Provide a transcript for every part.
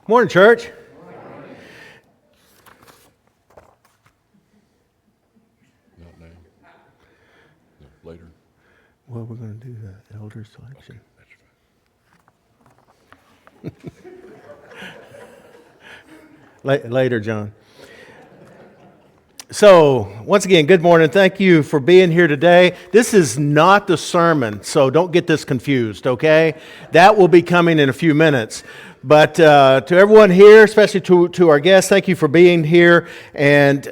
Morning, church. Not now. No, later. Well, we're going to do the elder selection. Okay, that's fine. Later, John. So, once again, good morning. Thank you for being here today. This is not the sermon, so don't get this confused, okay? That will be coming in a few minutes. But to everyone here, especially to our guests, thank you for being here. And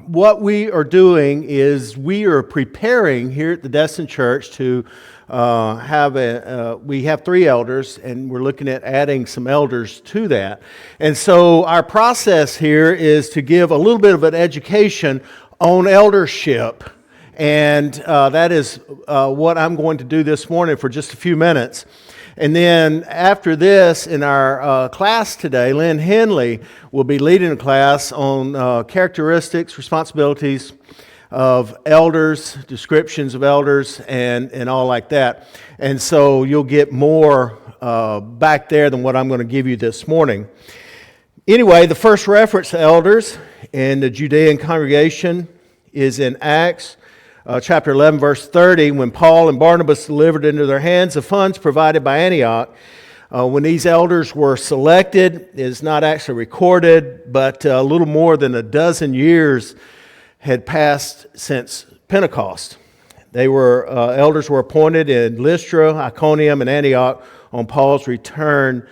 what we are doing is we are preparing here at the Destin Church to we have 3 elders, and we're looking at adding some elders to that. And so our process here is to give a little bit of an education on eldership. And that is what I'm going to do this morning for just a few minutes. And then after this, in our class today, Lynn Henley will be leading a class on characteristics, responsibilities of elders, descriptions of elders, and all like that. And so you'll get more back there than what I'm going to give you this morning. Anyway, the first reference to elders in the Judean congregation is in Acts chapter 11, verse 30, when Paul and Barnabas delivered into their hands the funds provided by Antioch. When these elders were selected, is not actually recorded, but a little more than a dozen years had passed since Pentecost. Elders were appointed in Lystra, Iconium, and Antioch on Paul's return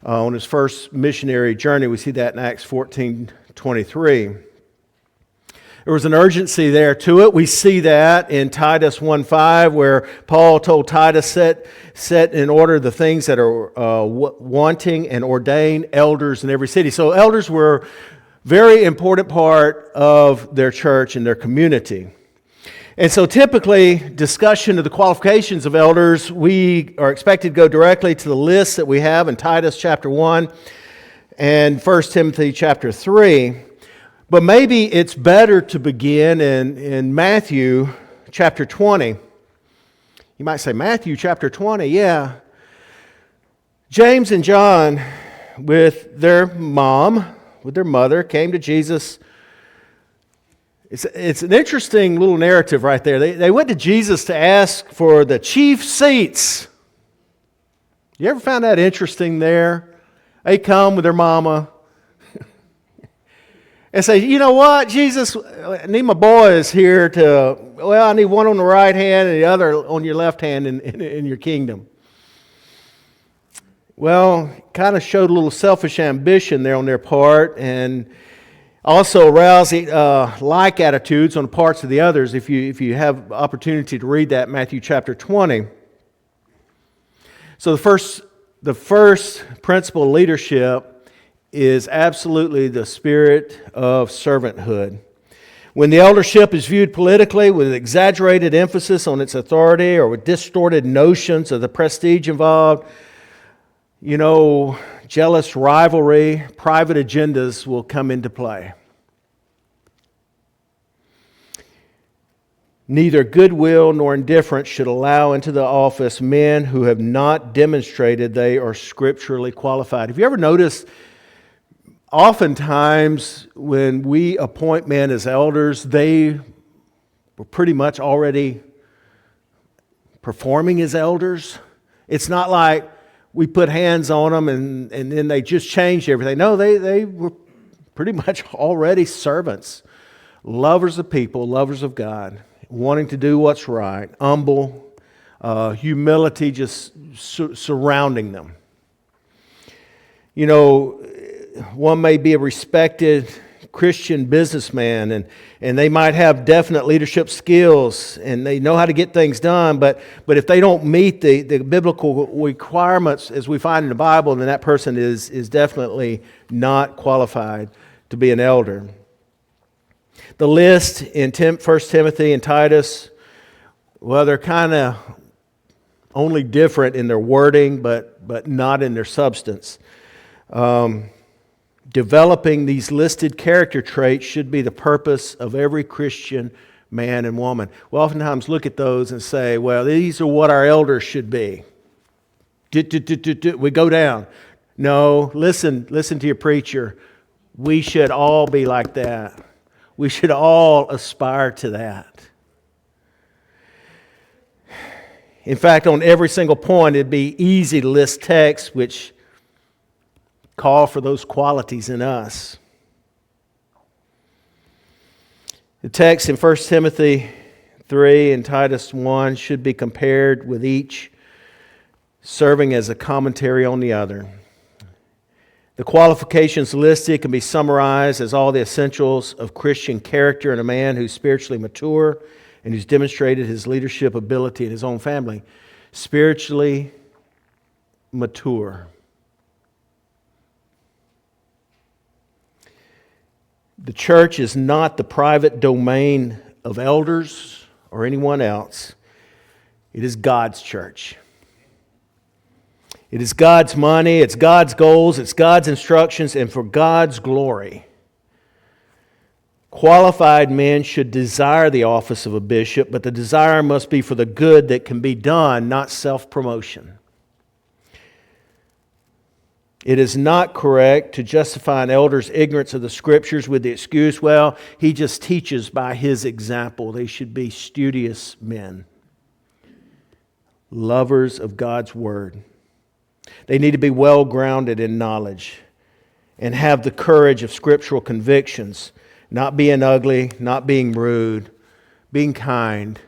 on his first missionary journey. We see that in Acts 14:23. There was an urgency there to it. We see that in Titus 1:5, where Paul told Titus, set in order the things that are wanting and ordain elders in every city. So elders were a very important part of their church and their community. And so typically, discussion of the qualifications of elders, we are expected to go directly to the list that we have in Titus chapter 1 and 1 Timothy chapter 3. But maybe it's better to begin in Matthew chapter 20. You might say, Matthew chapter 20, yeah. James and John, with their mother, came to Jesus. It's an interesting little narrative right there. They went to Jesus to ask for the chief seats. You ever found that interesting there? They come with their mama and say, you know what, Jesus, I need my boys here I need one on the right hand and the other on your left hand in your kingdom. Well, kind of showed a little selfish ambition there on their part, and also aroused like attitudes on the parts of the others if you have opportunity to read that, Matthew chapter 20. So the first principle of leadership is absolutely the spirit of servanthood. When the eldership is viewed politically with exaggerated emphasis on its authority or with distorted notions of the prestige involved, jealous rivalry, private agendas will come into play. Neither goodwill nor indifference should allow into the office men who have not demonstrated they are scripturally qualified. Have you ever noticed oftentimes when we appoint men as elders, they were pretty much already performing as elders? It's not like we put hands on them and then they just changed everything. No, they were pretty much already servants, lovers of people, lovers of God, wanting to do what's right, humble, humility just surrounding them. One may be a respected Christian businessman, and they might have definite leadership skills, and they know how to get things done, but if they don't meet the biblical requirements as we find in the Bible, then that person is definitely not qualified to be an elder. The list in 1 Timothy and Titus, well, they're kind of only different in their wording, but not in their substance. Developing these listed character traits should be the purpose of every Christian man and woman. We oftentimes look at those and say, well, these are what our elders should be. We go down. No, listen to your preacher. We should all be like that. We should all aspire to that. In fact, on every single point, it'd be easy to list texts which call for those qualities in us. The text in 1 Timothy 3 and Titus 1 should be compared with each, serving as a commentary on the other. The qualifications listed can be summarized as all the essentials of Christian character in a man who's spiritually mature and who's demonstrated his leadership ability in his own family. Spiritually mature. The church is not the private domain of elders or anyone else. It is God's church. It is God's money, it's God's goals, it's God's instructions, and for God's glory. Qualified men should desire the office of a bishop, but the desire must be for the good that can be done, not self-promotion. It is not correct to justify an elder's ignorance of the Scriptures with the excuse, well, he just teaches by his example. They should be studious men, lovers of God's Word. They need to be well grounded in knowledge and have the courage of scriptural convictions, not being ugly, not being rude, being kind,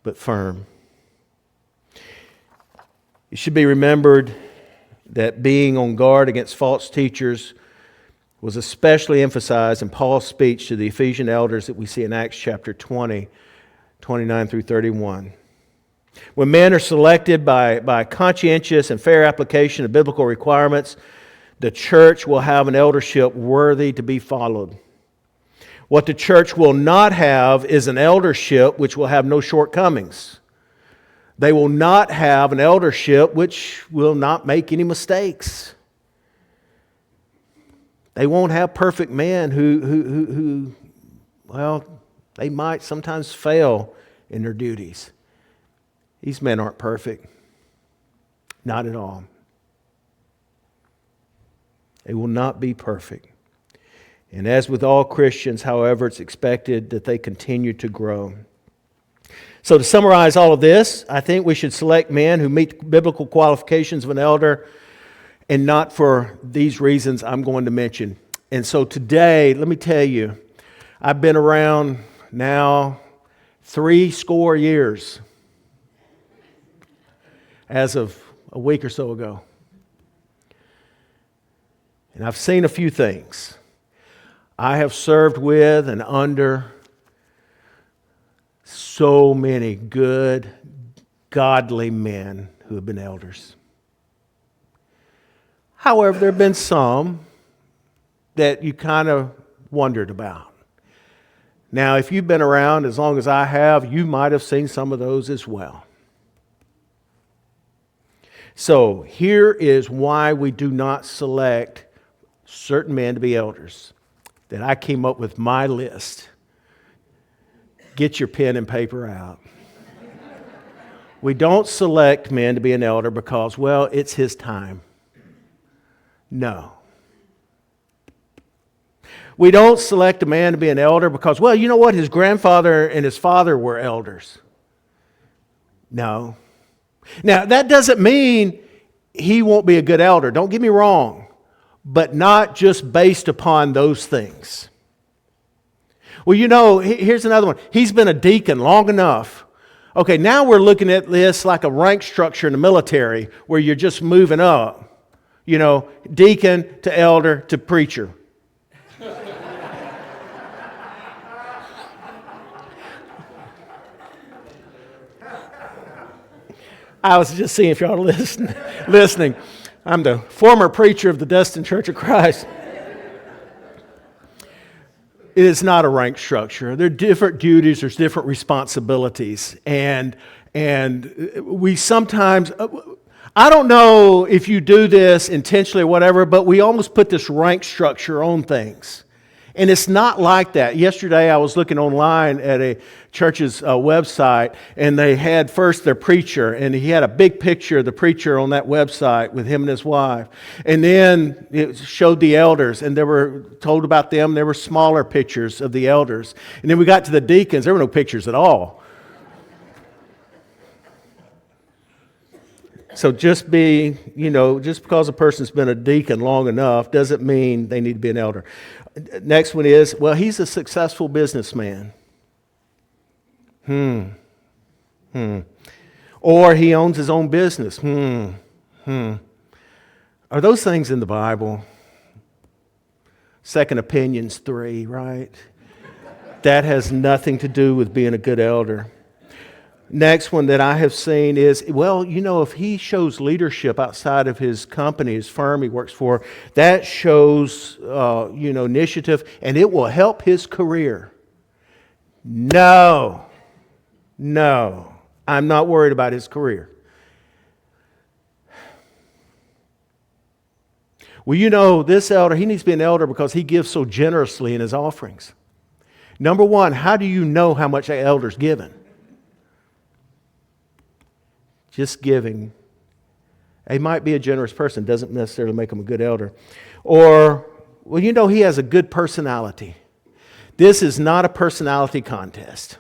but firm. It should be remembered that being on guard against false teachers was especially emphasized in Paul's speech to the Ephesian elders that we see in Acts chapter 20, 29 through 31. When men are selected by conscientious and fair application of biblical requirements, the church will have an eldership worthy to be followed. What the church will not have is an eldership which will have no shortcomings. They will not have an eldership which will not make any mistakes. They won't have perfect men who they might sometimes fail in their duties. These men aren't perfect. Not at all. They will not be perfect. And as with all Christians, however, it's expected that they continue to grow. So to summarize all of this, I think we should select men who meet the biblical qualifications of an elder, and not for these reasons I'm going to mention. And so today, let me tell you, I've been around now 70 years. As of a week or so ago. And I've seen a few things. I have served with and under so many good, godly men who have been elders. However, there have been some that you kind of wondered about. Now, if you've been around as long as I have, you might have seen some of those as well. So here is why we do not select certain men to be elders. That I came up with my list. Get your pen and paper out. We don't select men to be an elder because, well, it's his time. No. We don't select a man to be an elder because, well, you know what? His grandfather and his father were elders. No. Now, that doesn't mean he won't be a good elder. Don't get me wrong. But not just based upon those things. Well, you know, here's another one. He's been a deacon long enough. Okay, now we're looking at this like a rank structure in the military where you're just moving up. You know, deacon to elder to preacher. I was just seeing if y'all are listening. I'm the former preacher of the Destin Church of Christ. It is not a rank structure. There are different duties, there's different responsibilities. And we sometimes, I don't know if you do this intentionally or whatever, but we almost put this rank structure on things. And it's not like that. Yesterday I was looking online at a church's website, and they had first their preacher, and he had a big picture of the preacher on that website with him and his wife. And then it showed the elders, and they were told about them. There were smaller pictures of the elders. And then we got to the deacons. There were no pictures at all. So just because a person's been a deacon long enough doesn't mean they need to be an elder. Next one is, well, he's a successful businessman. Or he owns his own business. Are those things in the Bible? Second Opinions 3, right? That has nothing to do with being a good elder. Next one that I have seen is, well, if he shows leadership outside of his company, his firm he works for, that shows, initiative, and it will help his career. No, I'm not worried about his career. Well, this elder, he needs to be an elder because he gives so generously in his offerings. Number one, how do you know how much an elder's given? Just giving. He might be a generous person, doesn't necessarily make him a good elder. Or, he has a good personality. This is not a personality contest.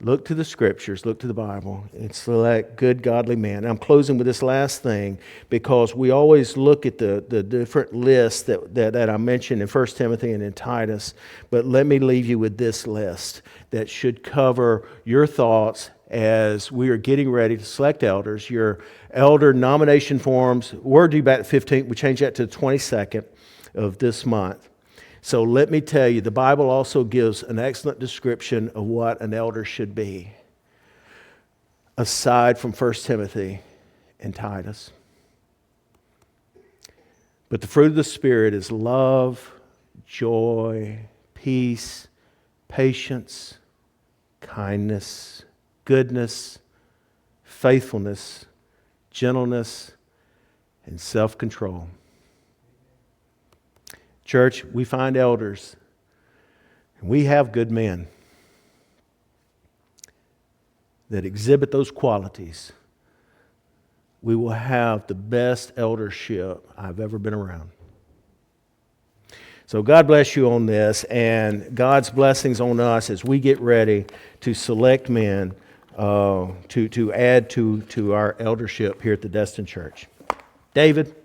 Look to the Scriptures, look to the Bible, and select good, godly man. And I'm closing with this last thing because we always look at the different lists that I mentioned in 1 Timothy and in Titus. But let me leave you with this list that should cover your thoughts as we are getting ready to select elders. Your elder nomination forms were due back the 15th. We changed that to the 22nd of this month. So let me tell you, the Bible also gives an excellent description of what an elder should be, aside from 1 Timothy and Titus. But the fruit of the Spirit is love, joy, peace, patience, kindness, goodness, faithfulness, gentleness, and self-control. Church, we find elders, and we have good men that exhibit those qualities. We will have the best eldership I've ever been around. So God bless you on this, and God's blessings on us as we get ready to select men to add to our eldership here at the Destin Church. David.